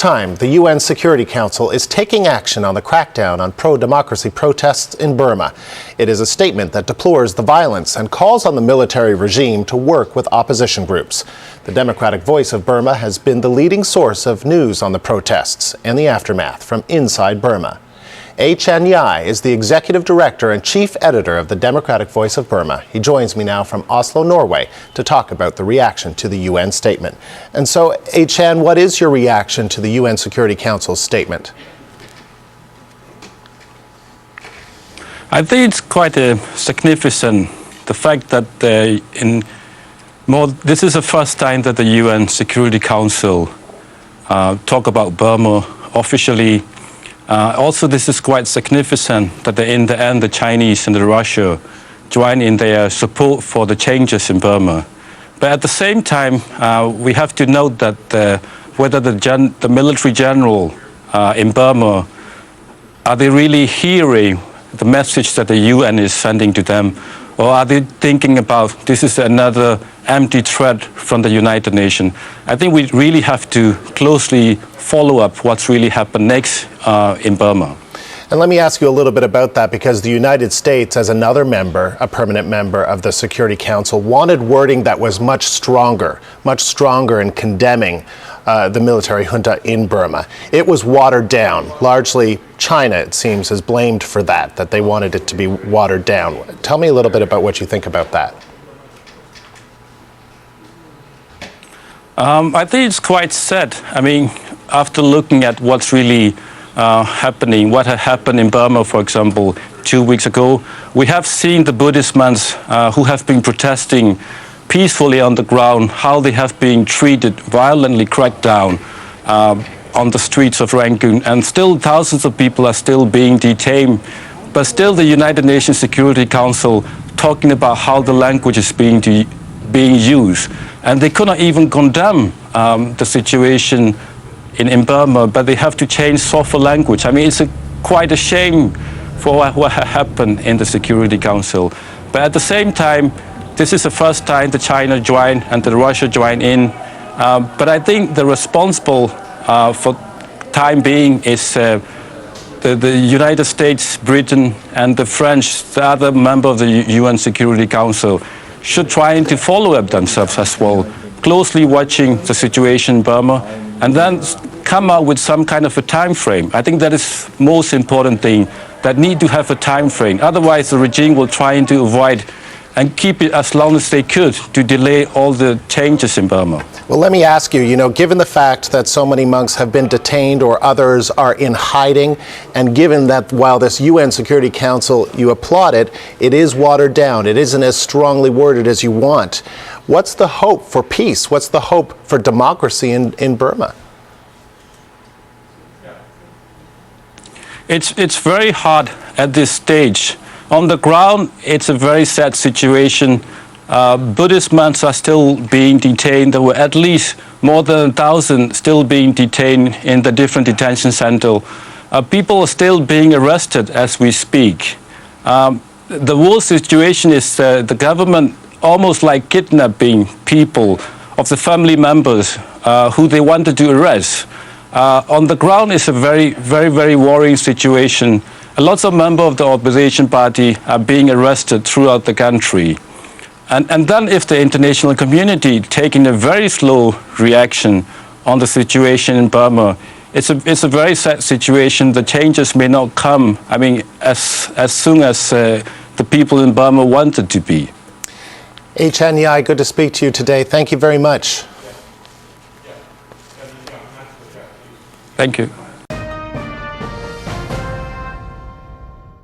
time, the UN Security Council is taking action on the crackdown on pro-democracy protests in Burma. It is a statement that deplores the violence and calls on the military regime to work with opposition groups. The Democratic Voice of Burma has been the leading source of news on the protests and the aftermath from inside Burma. Chan Yai is the executive director and chief editor of the Democratic Voice of Burma. He joins me now from Oslo, Norway, to talk about the reaction to the UN statement. And so, Chan, what is your reaction to the UN Security Council's statement? I think it's quite significant, the fact that this is the first time that the UN Security Council talk about Burma officially. Also, this is quite significant that in the end the Chinese and the Russia join in their support for the changes in Burma. But at the same time, we have to note that whether the military general in Burma, are they really hearing the message that the UN is sending to them, or are they thinking about this is another empty threat from the United Nations? I think we really have to closely follow up what's really happened next in Burma. And let me ask you a little bit about that, because the United States, as another member, a permanent member of the Security Council, wanted wording that was much stronger in condemning the military junta in Burma. It was watered down. Largely, China, it seems, is blamed for that they wanted it to be watered down. Tell me a little bit about what you think about that. I think it's quite sad. I mean, after looking at what's really happening, what had happened in Burma, for example, 2 weeks ago, we have seen the Buddhist monks who have been protesting peacefully on the ground, how they have been treated, violently cracked down on the streets of Rangoon, and still thousands of people are still being detained. But still the United Nations Security Council talking about how the language is being used. And they could not even condemn the situation in Burma, but they have to change softer language. I mean, it's quite a shame for what happened in the Security Council. But at the same time, this is the first time that China joined and that Russia joined in. But I think the responsible for time being is the United States, Britain, and the French, the other member of the UN Security Council, should try to follow up themselves as well, closely watching the situation in Burma, and then come out with some kind of a time frame. I think that is the most important thing, that need to have a time frame. Otherwise, the regime will try to avoid and keep it as long as they could to delay all the changes in Burma. Well, let me ask you, given the fact that so many monks have been detained or others are in hiding, and given that while this UN Security Council, you applaud it, it is watered down, it isn't as strongly worded as you want, what's the hope for peace? What's the hope for democracy in Burma? It's very hard at this stage. On the ground, it's a very sad situation. Buddhist monks are still being detained. There were at least more than 1,000 still being detained in the different detention centers. People are still being arrested as we speak. The worst situation is the government almost like kidnapping people of the family members who they wanted to arrest. On the ground, it's a very, very, very worrying situation. Lots of members of the opposition party are being arrested throughout the country. And then if the international community taking a very slow reaction on the situation in Burma, it's a very sad situation. The changes may not come, I mean, as soon as the people in Burma want it to be. Chan Yai, good to speak to you today. Thank you very much. Thank you.